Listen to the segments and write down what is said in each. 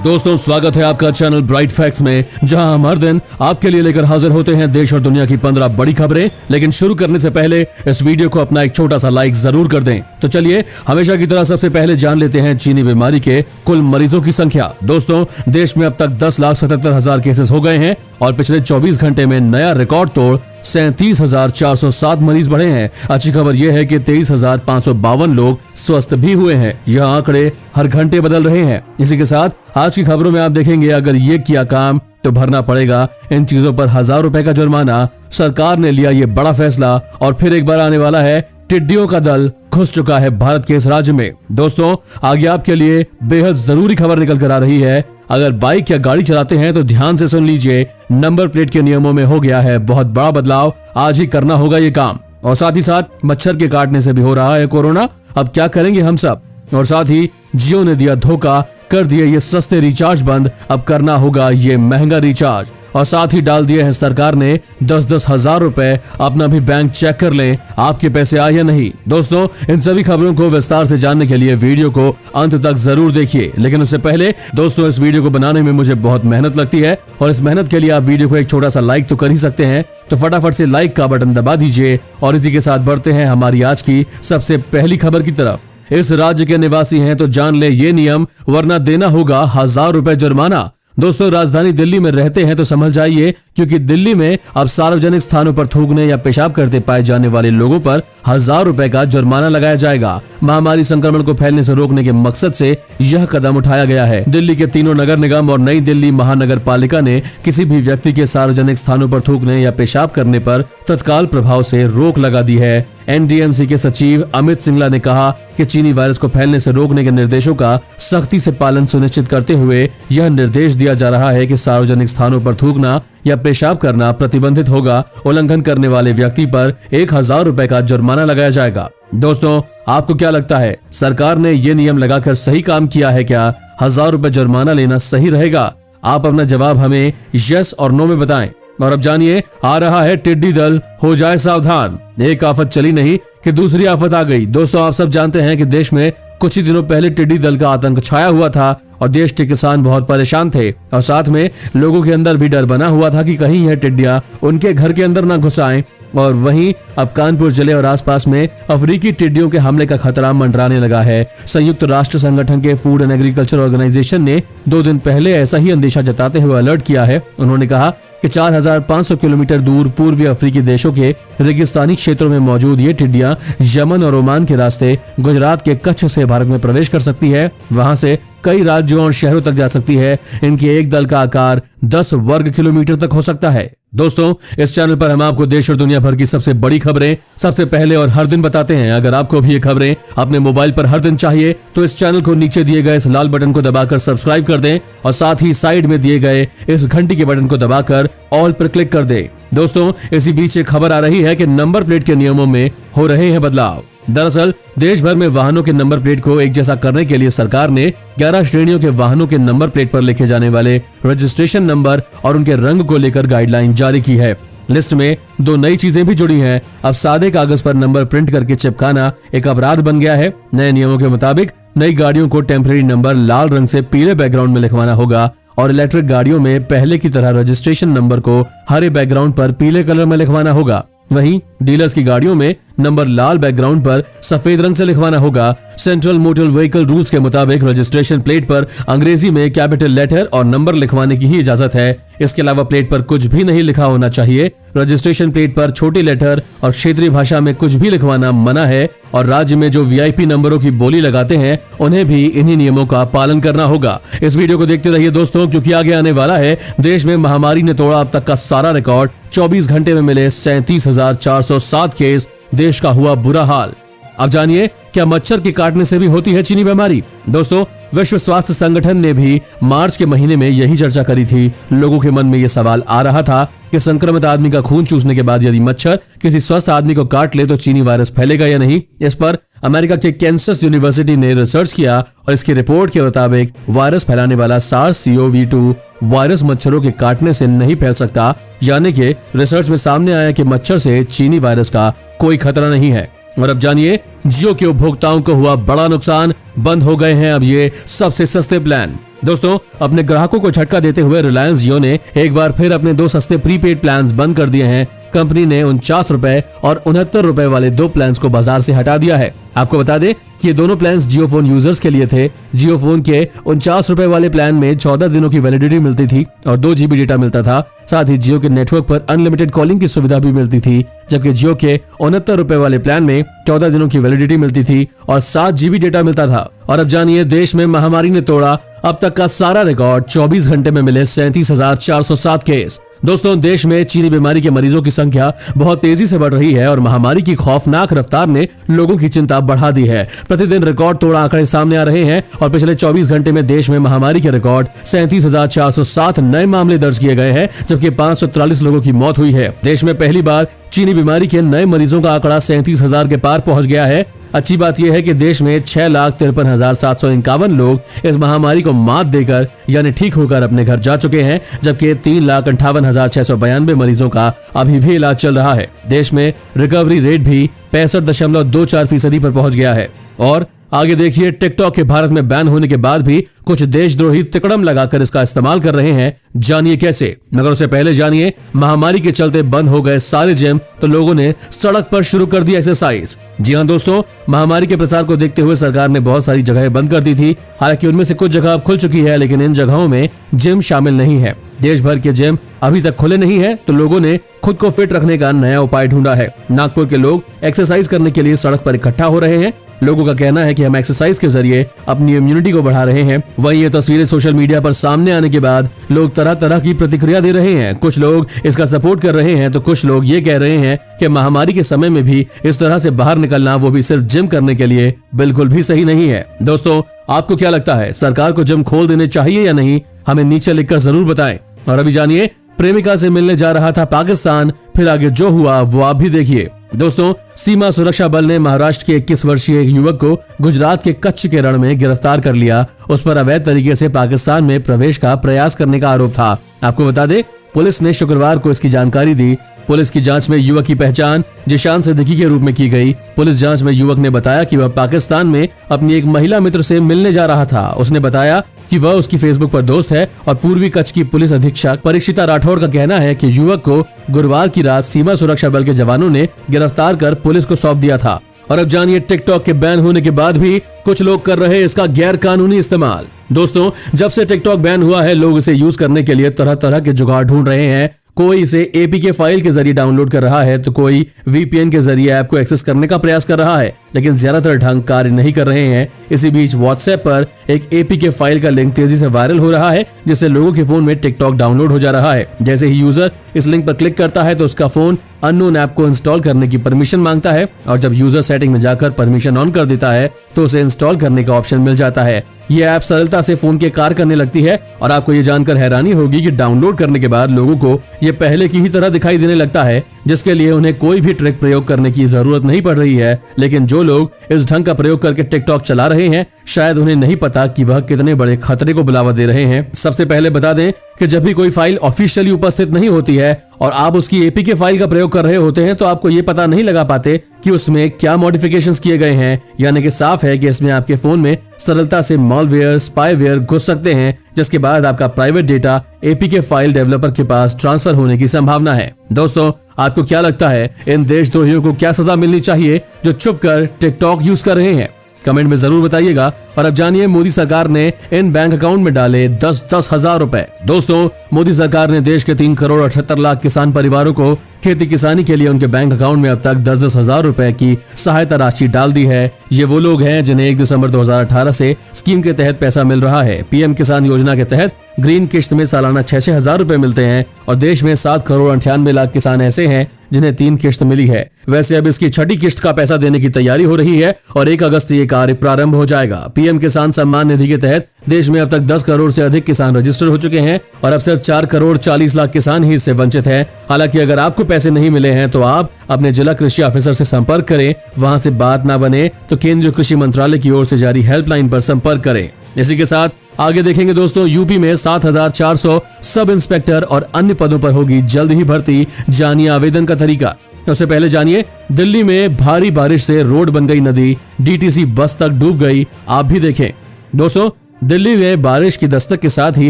दोस्तों स्वागत है आपका चैनल ब्राइट फैक्ट्स में, जहां हम हर दिन आपके लिए लेकर हाजिर होते हैं देश और दुनिया की 15 बड़ी खबरें। लेकिन शुरू करने से पहले इस वीडियो को अपना एक छोटा सा लाइक जरूर कर दें। तो चलिए हमेशा की तरह सबसे पहले जान लेते हैं चीनी बीमारी के कुल मरीजों की संख्या। दोस्तों देश में अब तक 10,77,000 केसेस हो गए हैं और पिछले 24 घंटे में नया रिकॉर्ड तोड़ 37,407 मरीज बढ़े हैं। अच्छी खबर यह है कि 23,552 लोग स्वस्थ भी हुए हैं। यह आंकड़े हर घंटे बदल रहे हैं। इसी के साथ आज की खबरों में आप देखेंगे, अगर ये किया काम तो भरना पड़ेगा इन चीजों पर 1,000 रुपए का जुर्माना। सरकार ने लिया ये बड़ा फैसला और फिर एक बार आने वाला है टिड्डियों का दल घुस चुका है भारत के इस राज्य में। दोस्तों आगे आपके लिए बेहद जरूरी खबर निकल कर आ रही है। अगर बाइक या गाड़ी चलाते हैं तो ध्यान से सुन लीजिए, नंबर प्लेट के नियमों में हो गया है बहुत बड़ा बदलाव। आज ही करना होगा ये काम। और साथ ही साथ मच्छर के काटने से भी हो रहा है कोरोना। अब क्या करेंगे हम सब। और साथ ही जियो ने दिया धोखा, कर दिए ये सस्ते रिचार्ज बंद। अब करना होगा ये महंगा रिचार्ज। और साथ ही डाल दिए हैं सरकार ने 10-10 हजार रुपए। अपना भी बैंक चेक कर लें आपके पैसे आए या नहीं। दोस्तों इन सभी खबरों को विस्तार से जानने के लिए वीडियो को अंत तक जरूर देखिए। लेकिन उससे पहले दोस्तों इस वीडियो को बनाने में मुझे बहुत मेहनत लगती है और इस मेहनत के लिए आप वीडियो को एक छोटा सा लाइक तो कर ही सकते हैं। तो फटाफट से लाइक का बटन दबा दीजिए और इसी के साथ बढ़ते हैं हमारी आज की सबसे पहली खबर की तरफ। इस राज्य के निवासी हैं तो जान ले ये नियम, वरना देना होगा 1,000 रुपए जुर्माना। दोस्तों राजधानी दिल्ली में रहते हैं तो समझ जाइए, क्योंकि दिल्ली में अब सार्वजनिक स्थानों पर थूकने या पेशाब करते पाए जाने वाले लोगों पर 1,000 रुपए का जुर्माना लगाया जाएगा। महामारी संक्रमण को फैलने से रोकने के मकसद से यह कदम उठाया गया है। दिल्ली के तीनों नगर निगम और नई दिल्ली महानगर पालिका ने किसी भी व्यक्ति के सार्वजनिक स्थानों पर थूकने या पेशाब करने पर तत्काल प्रभाव से रोक लगा दी है। एनडीएमसी के सचिव अमित सिंगला ने कहा कि चीनी वायरस को फैलने से रोकने के निर्देशों का सख्ती से पालन सुनिश्चित करते हुए यह निर्देश दिया जा रहा है कि सार्वजनिक स्थानों पर थूकना या पेशाब करना प्रतिबंधित होगा। उल्लंघन करने वाले व्यक्ति पर 1,000 रुपए का जुर्माना लगाया जाएगा। दोस्तों आपको क्या लगता है, सरकार ने ये नियम लगाकर सही काम किया है क्या? 1,000 रुपए जुर्माना लेना सही रहेगा? आप अपना जवाब हमें यस और नो में बताएं। और अब जानिए, आ रहा है टिड्डी दल, हो जाए सावधान। एक आफत चली नहीं कि दूसरी आफत आ गई। दोस्तों आप सब जानते हैं कि देश में कुछ ही दिनों पहले टिड्डी दल का आतंक छाया हुआ था और देश के किसान बहुत परेशान थे और साथ में लोगों के अंदर भी डर बना हुआ था कि कहीं यह टिड्डियां उनके घर के अंदर न घुस आएं। और वहीं अब कानपुर जिले और आसपास में अफ्रीकी टिड्डियों के हमले का खतरा मंडराने लगा है। संयुक्त राष्ट्र संगठन के फूड एंड एग्रीकल्चर ऑर्गेनाइजेशन ने 2 दिन पहले ऐसा ही अंदेशा जताते हुए अलर्ट किया है। उन्होंने कहा कि 4,500 किलोमीटर दूर पूर्वी अफ्रीकी देशों के रेगिस्तानी क्षेत्रों में मौजूद ये टिड्डियां यमन और ओमान के रास्ते गुजरात के कच्छ से भारत में प्रवेश कर सकती है। वहां से कई राज्यों और शहरों तक जा सकती है। इनके एक दल का आकार 10 वर्ग किलोमीटर तक हो सकता है। दोस्तों इस चैनल पर हम आपको देश और दुनिया भर की सबसे बड़ी खबरें सबसे पहले और हर दिन बताते हैं। अगर आपको भी ये खबरें अपने मोबाइल पर हर दिन चाहिए तो इस चैनल को नीचे दिए गए इस लाल बटन को दबाकर सब्सक्राइब कर दें और साथ ही साइड में दिए गए इस घंटी के बटन को दबाकर ऑल पर क्लिक कर दें। दोस्तों इसी बीच एक खबर आ रही है कि नंबर प्लेट के नियमों में हो रहे हैं बदलाव। दरअसल देश भर में वाहनों के नंबर प्लेट को एक जैसा करने के लिए सरकार ने 11 श्रेणियों के वाहनों के नंबर प्लेट पर लिखे जाने वाले रजिस्ट्रेशन नंबर और उनके रंग को लेकर गाइडलाइन जारी की है। लिस्ट में 2 नई चीजें भी जुड़ी हैं। अब सादे कागज पर नंबर प्रिंट करके चिपकाना एक अपराध बन गया है। नए नियमों के मुताबिक नई गाड़ियों को टेम्परेरी नंबर लाल रंग से पीले बैकग्राउंड में लिखवाना होगा और इलेक्ट्रिक गाड़ियों में पहले की तरह रजिस्ट्रेशन नंबर को हरे बैकग्राउंड पर पीले कलर में लिखवाना होगा। वहीं डीलर्स की गाड़ियों में नंबर लाल बैकग्राउंड पर सफेद रंग से लिखवाना होगा। सेंट्रल मोटर व्हीकल रूल्स के मुताबिक रजिस्ट्रेशन प्लेट पर अंग्रेजी में कैपिटल लेटर और नंबर लिखवाने की ही इजाजत है। इसके अलावा प्लेट पर कुछ भी नहीं लिखा होना चाहिए। रजिस्ट्रेशन प्लेट पर छोटी लेटर और क्षेत्रीय भाषा में कुछ भी लिखवाना मना है और राज्य में जो वीआईपी नंबरों की बोली लगाते हैं उन्हें भी इन्हीं नियमों का पालन करना होगा। इस वीडियो को देखते रहिए दोस्तों, क्योंकि आगे आने वाला है देश में महामारी ने तोड़ा अब तक का सारा रिकॉर्ड। 24 घंटे में मिले 37,407 केस, देश का हुआ बुरा हाल। अब जानिए, क्या मच्छर के काटने से भी होती है चीनी बीमारी? दोस्तों विश्व स्वास्थ्य संगठन ने भी मार्च के महीने में यही चर्चा करी थी। लोगों के मन में यह सवाल आ रहा था कि संक्रमित आदमी का खून चूसने के बाद यदि मच्छर किसी स्वस्थ आदमी को काट ले तो चीनी वायरस फैलेगा या नहीं। इस पर अमेरिका के कैंसस यूनिवर्सिटी ने रिसर्च किया और इसकी रिपोर्ट के मुताबिक वायरस फैलाने वाला SARS-CoV-2 वायरस मच्छरों के काटने से नहीं फैल सकता। यानी कि रिसर्च में सामने आया कि मच्छर से चीनी वायरस का कोई खतरा नहीं है। और अब जानिए, जियो के उपभोक्ताओं को हुआ बड़ा नुकसान, बंद हो गए हैं अब ये सबसे सस्ते प्लान। दोस्तों, अपने ग्राहकों को झटका देते हुए रिलायंस जियो ने एक बार फिर अपने 2 सस्ते प्रीपेड प्लान्स बंद कर दिए हैं। कंपनी ने 49 रुपए और 69 रुपए वाले 2 प्लान्स को बाजार से हटा दिया है। आपको बता दें कि ये दोनों प्लान्स जियो फोन यूजर्स के लिए थे। जियो फोन के 49 रुपए वाले प्लान में 14 दिनों की वैलिडिटी मिलती थी और 2 GB डेटा मिलता था। साथ ही जियो के नेटवर्क पर अनलिमिटेड कॉलिंग की सुविधा भी मिलती थी, जबकि जियो के 69 रुपए वाले प्लान में 14 दिनों की वैलिडिटी मिलती थी और 7 GB डेटा मिलता था। और अब जानिए, देश में महामारी ने तोड़ा अब तक का सारा रिकॉर्ड। 24 घंटे में मिले 37,407 केस। दोस्तों, देश में चीनी बीमारी के मरीजों की संख्या बहुत तेजी से बढ़ रही है और महामारी की खौफनाक रफ्तार ने लोगों की चिंता बढ़ा दी है। प्रतिदिन रिकॉर्ड तोड़ आंकड़े सामने आ रहे हैं और पिछले 24 घंटे में देश में महामारी के रिकॉर्ड 37,407 नए मामले दर्ज किए गए हैं, जबकि 543 लोगों की मौत हुई है। देश में पहली बार चीनी बीमारी के नए मरीजों का आंकड़ा 37,000 के पार पहुंच गया है। अच्छी बात यह है कि देश में 6,53,751 लोग इस महामारी को मात देकर यानी ठीक होकर अपने घर जा चुके हैं, जबकि 3,58,692 मरीजों का अभी भी इलाज चल रहा है। देश में रिकवरी रेट भी 65.24% पर पहुंच गया है। और आगे देखिए, टिकटॉक के भारत में बैन होने के बाद भी कुछ देशद्रोही तिकड़म लगाकर इसका इस्तेमाल कर रहे हैं। जानिए कैसे। मगर उससे पहले जानिए, महामारी के चलते बंद हो गए सारे जिम तो लोगों ने सड़क पर शुरू कर दी एक्सरसाइज। जी हां दोस्तों, महामारी के प्रसार को देखते हुए सरकार ने बहुत सारी जगहें बंद कर दी थी। हालांकि उनमें से कुछ जगह अब खुल चुकी है, लेकिन इन जगहों में जिम शामिल नहीं है। देश भर के जिम अभी तक खुले नहीं है, तो लोगों ने खुद को फिट रखने का नया उपाय ढूंढा है। नागपुर के लोग एक्सरसाइज करने के लिए सड़क पर इकट्ठा हो रहे हैं। लोगों का कहना है कि हम एक्सरसाइज के जरिए अपनी इम्यूनिटी को बढ़ा रहे हैं। वहीं ये तस्वीरें सोशल मीडिया पर सामने आने के बाद लोग तरह तरह की प्रतिक्रिया दे रहे हैं। कुछ लोग इसका सपोर्ट कर रहे हैं तो कुछ लोग ये कह रहे हैं कि महामारी के समय में भी इस तरह से बाहर निकलना, वो भी सिर्फ जिम करने के लिए, बिल्कुल भी सही नहीं है। दोस्तों, आपको क्या लगता है, सरकार को जिम खोल देने चाहिए या नहीं? हमें नीचे लिखकर जरूर बताएं। और अभी जानिए, प्रेमिका से मिलने जा रहा था पाकिस्तान, फिर आगे जो हुआ वो आप भी देखिए। दोस्तों, सीमा सुरक्षा बल ने महाराष्ट्र के 21 वर्षीय एक युवक को गुजरात के कच्छ के रण में गिरफ्तार कर लिया। उस पर अवैध तरीके से पाकिस्तान में प्रवेश का प्रयास करने का आरोप था। आपको बता दें, पुलिस ने शुक्रवार को इसकी जानकारी दी। पुलिस की जांच में युवक की पहचान जिशान सिद्दीकी के रूप में की गई। पुलिस जांच में युवक ने बताया कि वह पाकिस्तान में अपनी एक महिला मित्र से मिलने जा रहा था। उसने बताया कि वह उसकी फेसबुक पर दोस्त है और पूर्वी कच्छ की पुलिस अधीक्षक परीक्षिता राठौड़ का कहना है कि युवक को गुरुवार की रात सीमा सुरक्षा बल के जवानों ने गिरफ्तार कर पुलिस को सौंप दिया था। और अब जानिए, टिकटॉक के बैन होने के बाद भी कुछ लोग कर रहे हैं इसका गैर कानूनी इस्तेमाल। दोस्तों, जब से टिकटॉक बैन हुआ है, लोग इसे यूज करने के लिए तरह तरह के जुगाड़ ढूंढ रहे हैं। कोई इसे APK फाइल के जरिए डाउनलोड कर रहा है तो कोई VPN के जरिए ऐप को एक्सेस करने का प्रयास कर रहा है, लेकिन ज्यादातर ढंग कार्य नहीं कर रहे हैं। इसी बीच WhatsApp पर एक APK फाइल का लिंक तेजी से वायरल हो रहा है, जिससे लोगों के फोन में टिकटॉक डाउनलोड हो जा रहा है। जैसे ही यूजर इस लिंक पर क्लिक करता है तो उसका फोन अननोन ऐप को इंस्टॉल करने की परमिशन मांगता है, और जब यूजर सेटिंग में जाकर परमिशन ऑन कर देता है तो उसे इंस्टॉल करने का ऑप्शन मिल जाता है। ये ऐप सरलता से फोन के कार्य करने लगती है और आपको ये जानकर हैरानी होगी कि डाउनलोड करने के बाद लोगों को ये पहले की ही तरह दिखाई देने लगता है, जिसके लिए उन्हें कोई भी ट्रिक प्रयोग करने की जरूरत नहीं पड़ रही है। लेकिन जो लोग इस ढंग का प्रयोग करके टिकटॉक चला रहे हैं, शायद उन्हें नहीं पता कि वह कितने बड़े खतरे को बुलावा दे रहे हैं। सबसे पहले बता दें कि जब भी कोई फाइल ऑफिशियली उपस्थित नहीं होती है और आप उसकी APK फाइल का प्रयोग कर रहे होते हैं, तो आपको ये पता नहीं लगा पाते कि उसमें क्या मॉडिफिकेशंस किए गए हैं। यानी कि साफ है कि इसमें आपके फोन में सरलता से मॉलवेयर, स्पाईवेयर घुस सकते हैं, जिसके बाद आपका private data APK file developer के पास ट्रांसफर होने की संभावना है। दोस्तों, आपको क्या लगता है, इन देशद्रोहियों को क्या सजा मिलनी चाहिए जो छुपकर टिकटॉक यूज कर रहे हैं? कमेंट में जरूर बताइएगा। और अब जानिए, मोदी सरकार ने इन बैंक अकाउंट में डाले 10-10 हजार रुपए। दोस्तों, मोदी सरकार ने देश के 3 करोड़ 78 लाख किसान परिवारों को खेती किसानी के लिए उनके बैंक अकाउंट में अब तक 10-10 हजार रुपए की सहायता राशि डाल दी है। ये वो लोग हैं जिन्हें 1 दिसंबर 2018 से स्कीम के तहत पैसा मिल रहा है। PM किसान योजना के तहत ग्रीन किश्त में सालाना 6-6 हजार रुपए मिलते हैं और देश में 7 करोड़ 98 लाख किसान ऐसे हैं जिन्हें 3 किश्त मिली है। वैसे अब इसकी 6ठी किश्त का पैसा देने की तैयारी हो रही है और 1 अगस्त ये कार्य प्रारंभ हो जाएगा। PM किसान सम्मान निधि के तहत देश में अब तक 10 करोड़ से अधिक किसान रजिस्टर हो चुके हैं और अब सिर्फ 4 करोड़ 40 लाख किसान ही इससे वंचित हैं। हालांकि अगर आपको पैसे नहीं मिले हैं तो आप अपने जिला कृषि ऑफिसर से संपर्क करें। वहां से बात ना बने तो केंद्रीय कृषि मंत्रालय की ओर से जारी हेल्पलाइन पर संपर्क करें। इसी के साथ आगे देखेंगे दोस्तों, यूपी में 7,400 सब इंस्पेक्टर और अन्य पदों पर होगी जल्द ही भर्ती। जानिए आवेदन का तरीका। उससे पहले जानिए, दिल्ली में भारी बारिश से रोड बन गई नदी, डीटीसी बस तक डूब गई। आप भी देखें। दोस्तों, दिल्ली में बारिश की दस्तक के साथ ही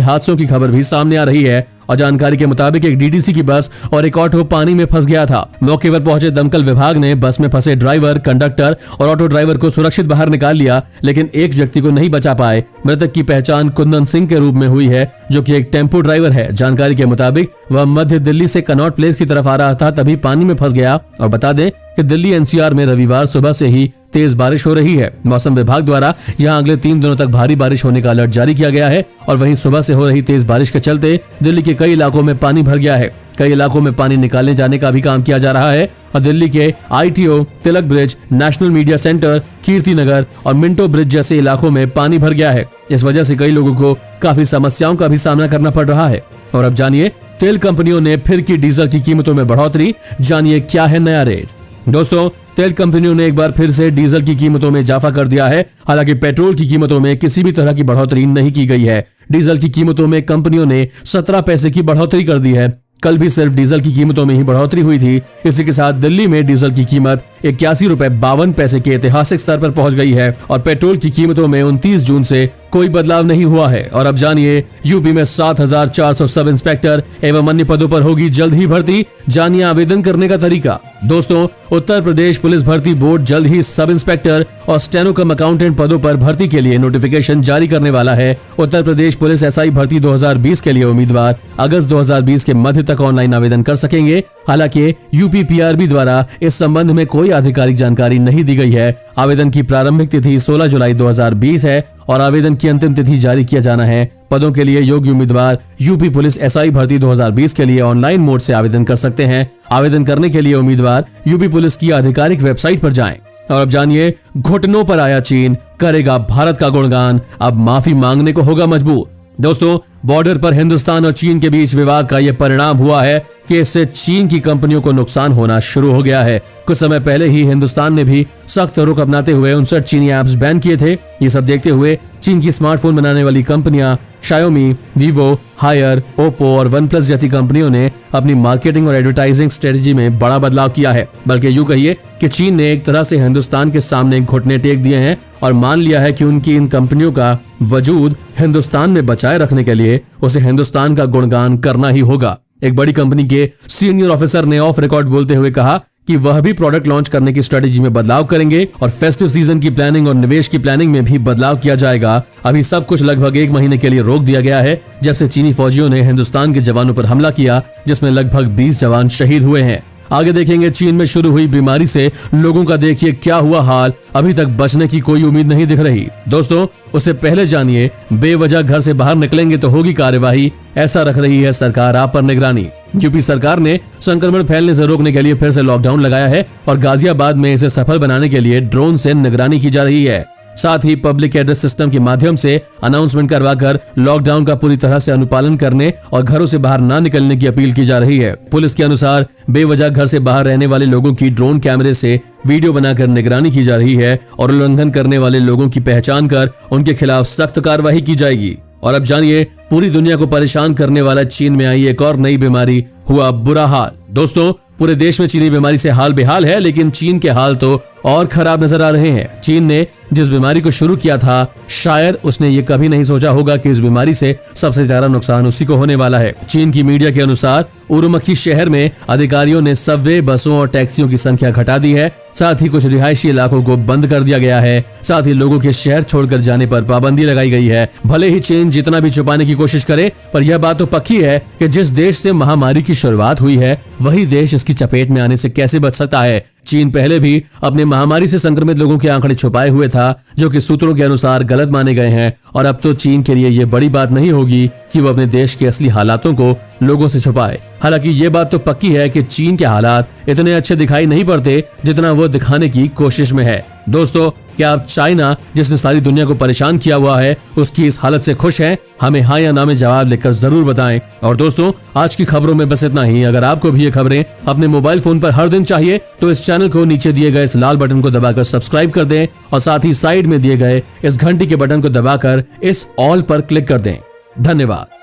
हादसों की खबर भी सामने आ रही है और जानकारी के मुताबिक एक डीटीसी की बस और एक ऑटो पानी में फंस गया था। मौके पर पहुंचे दमकल विभाग ने बस में फंसे ड्राइवर, कंडक्टर और ऑटो ड्राइवर को सुरक्षित बाहर निकाल लिया, लेकिन एक व्यक्ति को नहीं बचा पाए। मृतक की पहचान कुंदन सिंह के रूप में हुई है, जो कि एक टेम्पो ड्राइवर है। जानकारी के मुताबिक वह मध्य दिल्ली से कनॉट प्लेस की तरफ आ रहा था, तभी पानी में फंस गया। और बता दें कि दिल्ली एनसीआर में रविवार सुबह से ही तेज बारिश हो रही है। मौसम विभाग द्वारा यहां अगले 3 दिनों तक भारी बारिश होने का अलर्ट जारी किया गया है और वहीं सुबह से हो रही तेज बारिश के चलते दिल्ली के कई इलाकों में पानी भर गया है। कई इलाकों में पानी निकालने जाने का भी काम किया जा रहा है और दिल्ली के आईटीओ, तिलक bridge, national media centre, Kirti Nagar और मिंटो ब्रिज जैसे इलाकों में पानी भर गया है। इस वजह से कई लोगों को काफी समस्याओं का भी सामना करना पड़ रहा है। और अब जानिए, तेल कंपनियों ने फिर की डीजल की कीमतों में बढ़ोतरी। जानिए क्या है नया रेट। दोस्तों, तेल कंपनियों ने एक बार फिर से डीजल की कीमतों में इजाफा कर दिया है। हालांकि पेट्रोल की कीमतों में किसी भी तरह की बढ़ोतरी नहीं की गई है। डीजल की कीमतों में कंपनियों ने 17 पैसे की बढ़ोतरी कर दी है। कल भी सिर्फ डीजल की कीमतों में ही बढ़ोतरी हुई थी। इसी के साथ दिल्ली में डीजल की कीमत 81.52 के ऐतिहासिक स्तर पर पहुंच गई है और पेट्रोल की कीमतों में 29 जून से कोई बदलाव नहीं हुआ है। और अब जानिए, यूपी में 7400 सब इंस्पेक्टर एवं अन्य पदों पर होगी जल्द ही भर्ती। जानिए आवेदन करने का तरीका। दोस्तों, उत्तर प्रदेश पुलिस भर्ती बोर्ड जल्द ही सब इंस्पेक्टर और स्टेनो कम अकाउंटेंट पदों पर भर्ती के लिए नोटिफिकेशन जारी करने वाला है। उत्तर प्रदेश पुलिस एसआई भर्ती 2020 के लिए उम्मीदवार अगस्त 2020 के मध्य तक ऑनलाइन आवेदन कर सकेंगे। हालांकि यूपीपीआरबी द्वारा इस संबंध में कोई आधिकारिक जानकारी नहीं दी गई है। आवेदन की प्रारंभिक तिथि 16 जुलाई 2020 है और आवेदन की अंतिम तिथि जारी किया जाना है। पदों के लिए योग्य उम्मीदवार यूपी पुलिस एसआई भर्ती 2020 के लिए ऑनलाइन मोड से आवेदन कर सकते हैं। आवेदन करने के लिए उम्मीदवार यूपी पुलिस की आधिकारिक वेबसाइट पर जाएं। और अब जानिए, घुटनों पर आया चीन, करेगा भारत का गुणगान, अब माफी मांगने को होगा मजबूर। दोस्तों, बॉर्डर पर हिंदुस्तान और चीन के बीच विवाद का यह परिणाम हुआ है कि इससे चीन की कंपनियों को नुकसान होना शुरू हो गया है। कुछ समय पहले ही हिंदुस्तान ने भी सख्त रुख अपनाते हुए 59 चीनी ऐप्स बैन किए थे। ये सब देखते हुए चीन की स्मार्टफोन बनाने वाली कंपनियां शाओमी, वीवो, हायर, ओप्पो और वन प्लस जैसी कंपनियों ने अपनी मार्केटिंग और एडवर्टाइजिंग स्ट्रेटजी में बड़ा बदलाव किया है। बल्कि यूं कहिए कि चीन ने एक तरह से हिंदुस्तान के सामने घुटने टेक दिए हैं और मान लिया है कि उनकी इन कंपनियों का वजूद हिंदुस्तान में बचाए रखने के लिए उसे हिंदुस्तान का गुणगान करना ही होगा। एक बड़ी कंपनी के सीनियर ऑफिसर ने ऑफ रिकॉर्ड बोलते हुए कहा कि वह भी प्रोडक्ट लॉन्च करने की स्ट्रेटेजी में बदलाव करेंगे और फेस्टिव सीजन की प्लानिंग और निवेश की प्लानिंग में भी बदलाव किया जाएगा। अभी सब कुछ लगभग 1 महीने के लिए रोक दिया गया है, जब से चीनी फौजियों ने हिंदुस्तान के जवानों पर हमला किया, जिसमें लगभग 20 जवान शहीद हुए हैं। आगे देखेंगे, चीन में शुरू हुई बीमारी से लोगों का देखिए क्या हुआ हाल। अभी तक बचने की कोई उम्मीद नहीं दिख रही। दोस्तों, उससे पहले जानिए, बेवजह घर से बाहर निकलेंगे तो होगी कार्यवाही, ऐसा रख रही है सरकार आप पर निगरानी। यूपी सरकार ने संक्रमण फैलने से रोकने के लिए फिर से लॉकडाउन लगाया है और गाजियाबाद में इसे सफल बनाने के लिए ड्रोन से निगरानी की जा रही है। साथ ही पब्लिक एड्रेस सिस्टम के माध्यम से अनाउंसमेंट करवाकर लॉकडाउन का पूरी तरह से अनुपालन करने और घरों से बाहर न निकलने की अपील की जा रही है। पुलिस के अनुसार बेवजह घर से बाहर रहने वाले लोगों की ड्रोन कैमरे से वीडियो बनाकर निगरानी की जा रही है और उल्लंघन करने वाले लोगों की पहचान कर उनके खिलाफ सख्त कार्रवाई की जाएगी। और अब जानिए, पूरी दुनिया को परेशान करने वाला चीन में आई एक और नई बीमारी, हुआ बुरा हाल। दोस्तों, पूरे देश में चीनी बीमारी से हाल बेहाल है, लेकिन चीन के हाल तो और खराब नजर आ रहे हैं। चीन ने जिस बीमारी को शुरू किया था, शायद उसने ये कभी नहीं सोचा होगा कि इस बीमारी से सबसे ज्यादा नुकसान उसी को होने वाला है। चीन की मीडिया के अनुसार उरुमकी शहर में अधिकारियों ने सबवे, बसों और टैक्सियों की संख्या घटा दी है। साथ ही कुछ रिहायशी इलाकों को बंद कर दिया गया है। साथ ही लोगों के शहर छोड़कर जाने पर पाबंदी लगाई गई है। भले ही चीन जितना भी छुपाने की कोशिश करे, पर यह बात तो पक्की है कि जिस देश से महामारी की शुरुआत हुई है, वही देश इसकी चपेट में आने से कैसे बच सकता है। चीन पहले भी अपने महामारी से संक्रमित लोगों के आंकड़े छुपाए हुए था, जो कि सूत्रों के अनुसार गलत माने गए हैं। और अब तो चीन के लिए यह बड़ी बात नहीं होगी कि वो अपने देश के असली हालातों को लोगों से छुपाए। हालांकि ये बात तो पक्की है कि चीन के हालात इतने अच्छे दिखाई नहीं पड़ते जितना वो दिखाने की कोशिश में है। दोस्तों, क्या आप चाइना, जिसने सारी दुनिया को परेशान किया हुआ है, उसकी इस हालत से खुश हैं? हमें हाँ या ना में जवाब लिखकर जरूर बताएं। और दोस्तों, आज की खबरों में बस इतना ही। अगर आपको भी ये खबरें अपने मोबाइल फोन पर हर दिन चाहिए तो इस चैनल को नीचे दिए गए इस लाल बटन को दबाकर सब्सक्राइब कर दें और साथ ही साइड में दिए गए इस घंटी के बटन को दबाकर इस ऑल पर क्लिक कर दें। धन्यवाद।